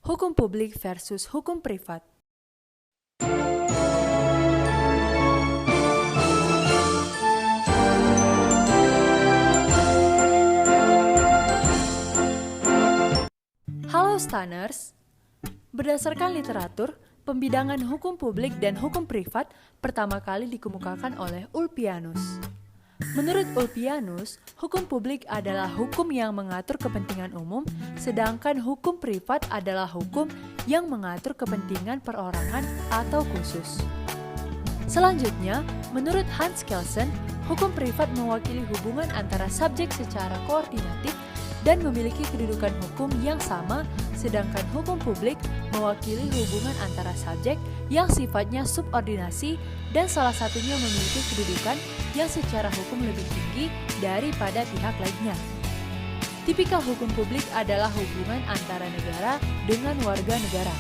Hukum publik versus hukum privat. Halo Stanners, berdasarkan literatur, pembidangan hukum publik dan hukum privat pertama kali dikemukakan oleh Ulpianus. Menurut Ulpianus, hukum publik adalah hukum yang mengatur kepentingan umum, sedangkan hukum privat adalah hukum yang mengatur kepentingan perorangan atau khusus. Selanjutnya, menurut Hans Kelsen, hukum privat mewakili hubungan antara subjek secara koordinatif dan memiliki kedudukan hukum yang sama, sedangkan hukum publik mewakili hubungan antara subjek yang sifatnya subordinasi dan salah satunya memiliki kedudukan yang secara hukum lebih tinggi daripada pihak lainnya. Tipikal hukum publik adalah hubungan antara negara dengan warga negara.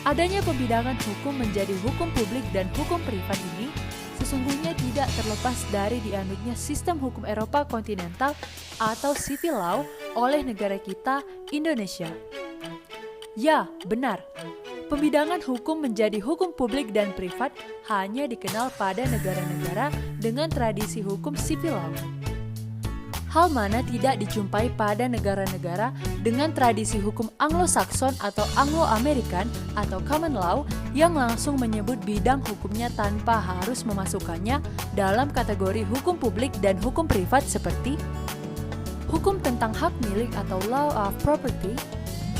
Adanya pembidangan hukum menjadi hukum publik dan hukum privat ini sesungguhnya tidak terlepas dari dianutnya sistem hukum Eropa kontinental atau civil law oleh negara kita, Indonesia. Ya, benar. Pembidangan hukum menjadi hukum publik dan privat hanya dikenal pada negara-negara dengan tradisi hukum civil law. Hal mana tidak dijumpai pada negara-negara dengan tradisi hukum Anglo-Saxon atau Anglo-American atau common law yang langsung menyebut bidang hukumnya tanpa harus memasukkannya dalam kategori hukum publik dan hukum privat seperti hukum tentang hak milik atau law of property,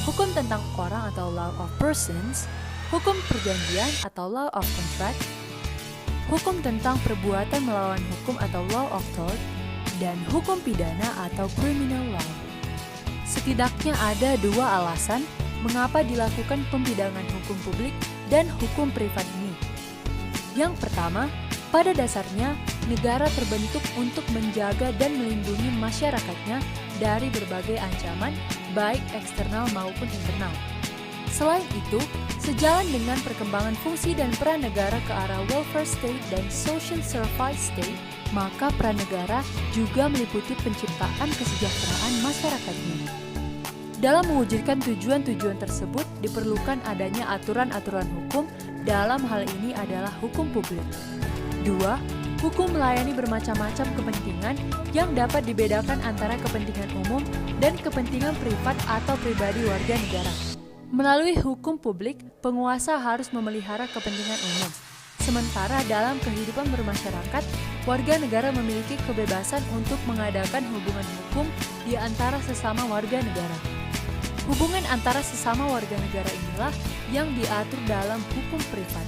hukum tentang orang atau law of persons, hukum perjanjian atau law of contract, hukum tentang perbuatan melawan hukum atau law of tort, dan hukum pidana atau criminal law. Setidaknya ada dua alasan mengapa dilakukan pembidangan hukum publik dan hukum privat ini. Yang pertama, pada dasarnya negara terbentuk untuk menjaga dan melindungi masyarakatnya dari berbagai ancaman, baik eksternal maupun internal. Selain itu, sejalan dengan perkembangan fungsi dan peran negara ke arah welfare state dan social service state, maka peran negara juga meliputi penciptaan kesejahteraan masyarakatnya. Dalam mewujudkan tujuan-tujuan tersebut, diperlukan adanya aturan-aturan hukum, dalam hal ini adalah hukum publik. 2. Hukum melayani bermacam-macam kepentingan yang dapat dibedakan antara kepentingan umum dan kepentingan privat atau pribadi warga negara. Melalui hukum publik, penguasa harus memelihara kepentingan umum. Sementara dalam kehidupan bermasyarakat, warga negara memiliki kebebasan untuk mengadakan hubungan hukum di antara sesama warga negara. Hubungan antara sesama warga negara inilah yang diatur dalam hukum privat.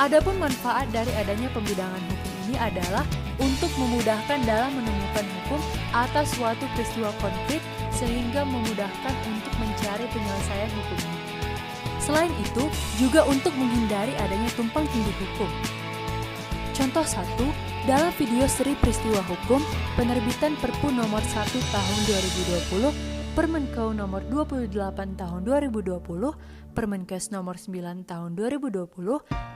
Adapun manfaat dari adanya pembidangan hukum ini adalah untuk memudahkan dalam menemukan hukum atas suatu peristiwa konkret sehingga memudahkan untuk mencari penyelesaian hukum ini. Selain itu, juga untuk menghindari adanya tumpang tindih hukum. Contoh 1, dalam video seri peristiwa hukum, penerbitan Perpu nomor 1 tahun 2020, Permenkeu nomor 28 tahun 2020, Permenkes nomor 9 tahun 2020,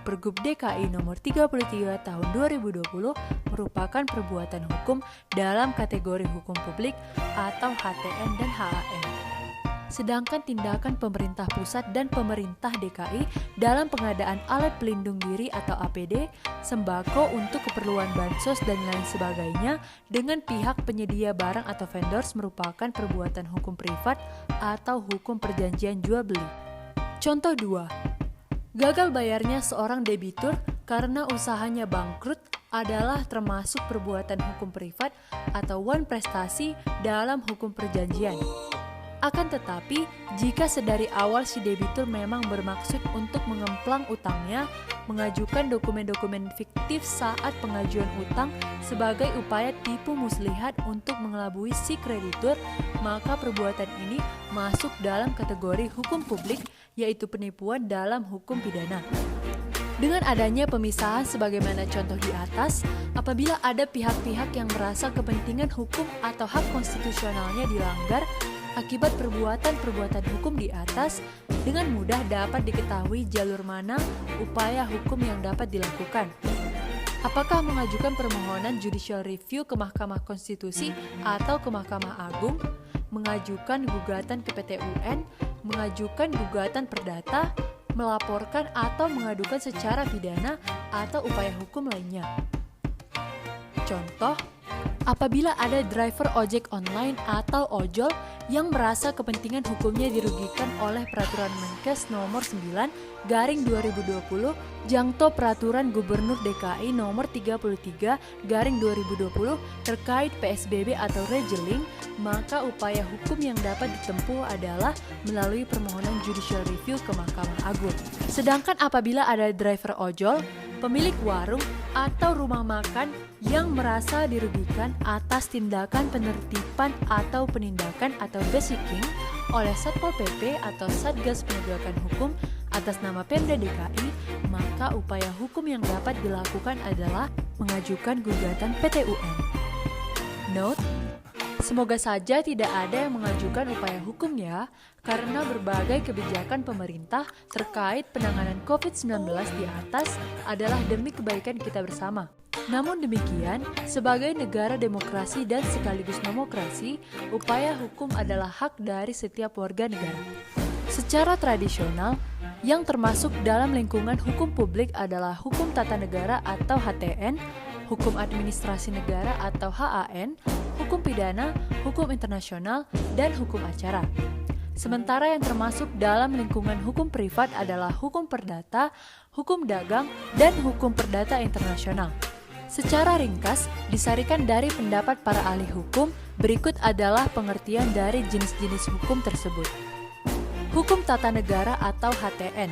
Pergub DKI nomor 33 tahun 2020 merupakan perbuatan hukum dalam kategori hukum publik atau HTN dan HAM. Sedangkan tindakan pemerintah pusat dan pemerintah DKI dalam pengadaan alat pelindung diri atau APD, sembako untuk keperluan bansos dan lain sebagainya dengan pihak penyedia barang atau vendors merupakan perbuatan hukum privat atau hukum perjanjian jual beli. Contoh 2. Gagal bayarnya seorang debitur karena usahanya bangkrut adalah termasuk perbuatan hukum privat atau wan prestasi dalam hukum perjanjian. Akan tetapi, jika sedari awal si debitur memang bermaksud untuk mengemplang utangnya, mengajukan dokumen-dokumen fiktif saat pengajuan utang sebagai upaya tipu muslihat untuk mengelabui si kreditur, maka perbuatan ini masuk dalam kategori hukum publik, yaitu penipuan dalam hukum pidana. Dengan adanya pemisahan sebagaimana contoh di atas, apabila ada pihak-pihak yang merasa kepentingan hukum atau hak konstitusionalnya dilanggar, akibat perbuatan-perbuatan hukum di atas, dengan mudah dapat diketahui jalur mana upaya hukum yang dapat dilakukan. Apakah mengajukan permohonan judicial review ke Mahkamah Konstitusi atau ke Mahkamah Agung? mengajukan gugatan ke PT UN, mengajukan gugatan perdata, melaporkan atau mengadukan secara pidana atau upaya hukum lainnya. Contoh, apabila ada driver ojek online atau ojol yang merasa kepentingan hukumnya dirugikan oleh Peraturan Menkes nomor 9/2020 jangto Peraturan Gubernur DKI nomor 33/2020 terkait PSBB atau regeling, maka upaya hukum yang dapat ditempuh adalah melalui permohonan judicial review ke Mahkamah Agung. Sedangkan apabila ada driver ojol, pemilik warung atau rumah makan yang merasa dirugikan atas tindakan penertiban atau penindakan atau basicking oleh Satpol PP atau Satgas Penegakan Hukum atas nama Pemda DKI, maka upaya hukum yang dapat dilakukan adalah mengajukan gugatan PT UN. Note: semoga saja tidak ada yang mengajukan upaya hukum ya, karena berbagai kebijakan pemerintah terkait penanganan COVID-19 di atas adalah demi kebaikan kita bersama. Namun demikian, sebagai negara demokrasi dan sekaligus demokrasi, upaya hukum adalah hak dari setiap warga negara. Secara tradisional, yang termasuk dalam lingkungan hukum publik adalah hukum tata negara atau HTN, hukum administrasi negara atau HAN, hukum pidana, hukum internasional, dan hukum acara. Sementara yang termasuk dalam lingkungan hukum privat adalah hukum perdata, hukum dagang, dan hukum perdata internasional. Secara ringkas, disarikan dari pendapat para ahli hukum, berikut adalah pengertian dari jenis-jenis hukum tersebut. Hukum tata negara atau HTN.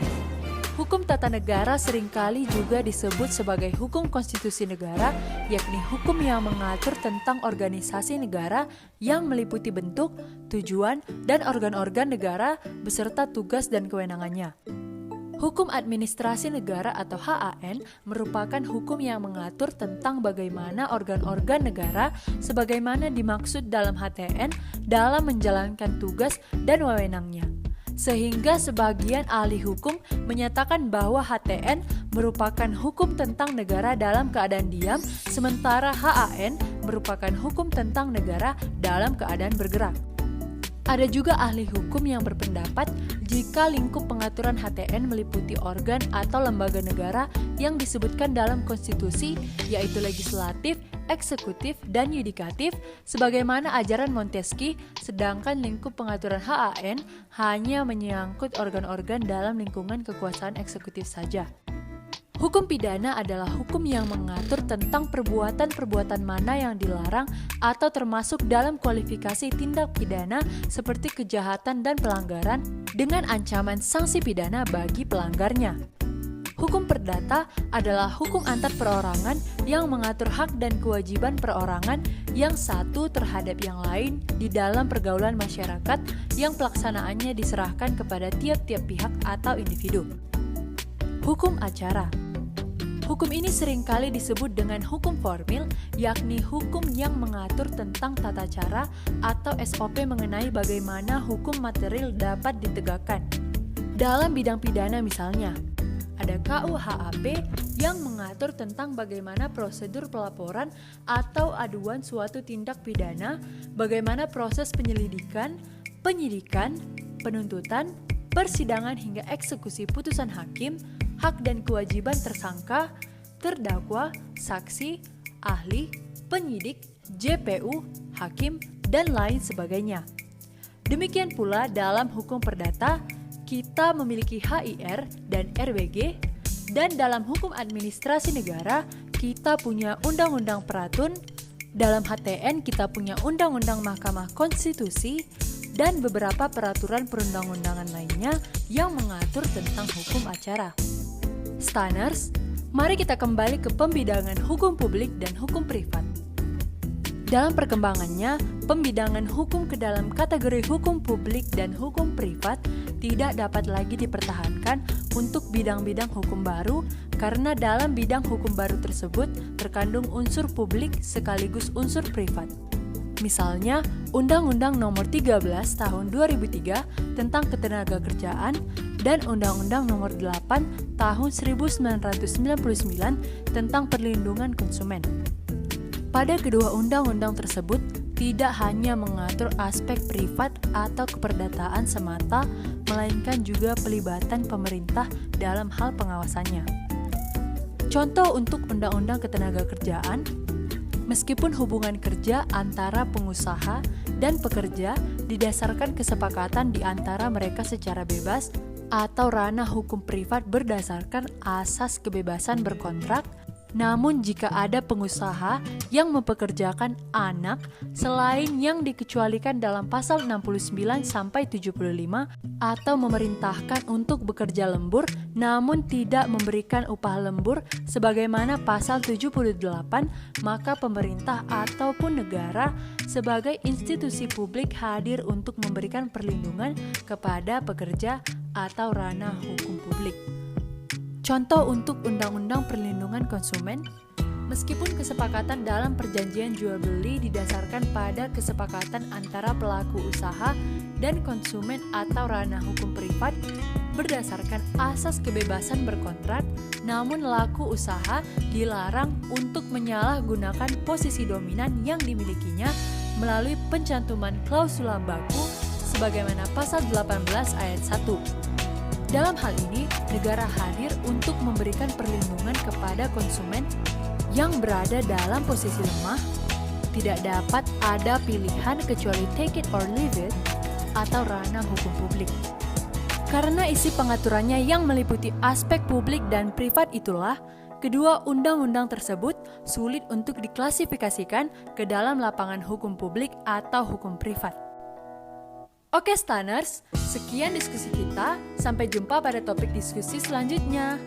Hukum tata negara seringkali juga disebut sebagai hukum konstitusi negara, yakni hukum yang mengatur tentang organisasi negara yang meliputi bentuk, tujuan, dan organ-organ negara beserta tugas dan kewenangannya. Hukum administrasi negara atau HAN merupakan hukum yang mengatur tentang bagaimana organ-organ negara sebagaimana dimaksud dalam HTN dalam menjalankan tugas dan wewenangnya. Sehingga sebagian ahli hukum menyatakan bahwa HTN merupakan hukum tentang negara dalam keadaan diam, sementara HAN merupakan hukum tentang negara dalam keadaan bergerak. Ada juga ahli hukum yang berpendapat jika lingkup pengaturan HTN meliputi organ atau lembaga negara yang disebutkan dalam konstitusi, yaitu legislatif, eksekutif, dan yudikatif, sebagaimana ajaran Montesquieu, sedangkan lingkup pengaturan HAN hanya menyangkut organ-organ dalam lingkungan kekuasaan eksekutif saja. Hukum pidana adalah hukum yang mengatur tentang perbuatan-perbuatan mana yang dilarang atau termasuk dalam kualifikasi tindak pidana seperti kejahatan dan pelanggaran dengan ancaman sanksi pidana bagi pelanggarnya. Hukum perdata adalah hukum antar perorangan yang mengatur hak dan kewajiban perorangan yang satu terhadap yang lain di dalam pergaulan masyarakat yang pelaksanaannya diserahkan kepada tiap-tiap pihak atau individu. Hukum acara. Hukum ini seringkali disebut dengan hukum formil, yakni hukum yang mengatur tentang tata cara atau SOP mengenai bagaimana hukum material dapat ditegakkan. Dalam bidang pidana misalnya, ada KUHAP yang mengatur tentang bagaimana prosedur pelaporan atau aduan suatu tindak pidana, bagaimana proses penyelidikan, penyidikan, penuntutan, persidangan hingga eksekusi putusan hakim, hak dan kewajiban tersangka, terdakwa, saksi, ahli, penyidik, JPU, hakim, dan lain sebagainya. Demikian pula dalam hukum perdata, kita memiliki HIR dan RWG, dan dalam hukum administrasi negara, kita punya Undang-Undang Peratun, dalam HTN kita punya Undang-Undang Mahkamah Konstitusi, dan beberapa peraturan perundang-undangan lainnya yang mengatur tentang hukum acara. Stanners, mari kita kembali ke pembidangan hukum publik dan hukum privat. Dalam perkembangannya, pembidangan hukum ke dalam kategori hukum publik dan hukum privat tidak dapat lagi dipertahankan untuk bidang-bidang hukum baru karena dalam bidang hukum baru tersebut terkandung unsur publik sekaligus unsur privat. Misalnya, Undang-Undang Nomor 13 Tahun 2003 tentang Ketenagakerjaan dan Undang-Undang Nomor 8 Tahun 1999 tentang Perlindungan Konsumen. Pada kedua undang-undang tersebut tidak hanya mengatur aspek privat atau keperdataan semata, melainkan juga pelibatan pemerintah dalam hal pengawasannya. Contoh untuk Undang-Undang Ketenagakerjaan, meskipun hubungan kerja antara pengusaha dan pekerja didasarkan kesepakatan di antara mereka secara bebas atau ranah hukum privat berdasarkan asas kebebasan berkontrak, namun jika ada pengusaha yang mempekerjakan anak selain yang dikecualikan dalam pasal 69-75 atau memerintahkan untuk bekerja lembur namun tidak memberikan upah lembur sebagaimana pasal 78, maka pemerintah ataupun negara sebagai institusi publik hadir untuk memberikan perlindungan kepada pekerja atau ranah hukum publik. Contoh untuk Undang-Undang Perlindungan Konsumen, meskipun kesepakatan dalam perjanjian jual beli didasarkan pada kesepakatan antara pelaku usaha dan konsumen atau ranah hukum privat berdasarkan asas kebebasan berkontrak, namun pelaku usaha dilarang untuk menyalahgunakan posisi dominan yang dimilikinya melalui pencantuman klausula baku sebagaimana pasal 18 ayat 1. Dalam hal ini, negara hadir untuk memberikan perlindungan kepada konsumen yang berada dalam posisi lemah, tidak dapat ada pilihan kecuali take it or leave it, atau ranah hukum publik. Karena isi pengaturannya yang meliputi aspek publik dan privat itulah, kedua undang-undang tersebut sulit untuk diklasifikasikan ke dalam lapangan hukum publik atau hukum privat. Oke Stanners, sekian diskusi kita. Sampai jumpa pada topik diskusi selanjutnya.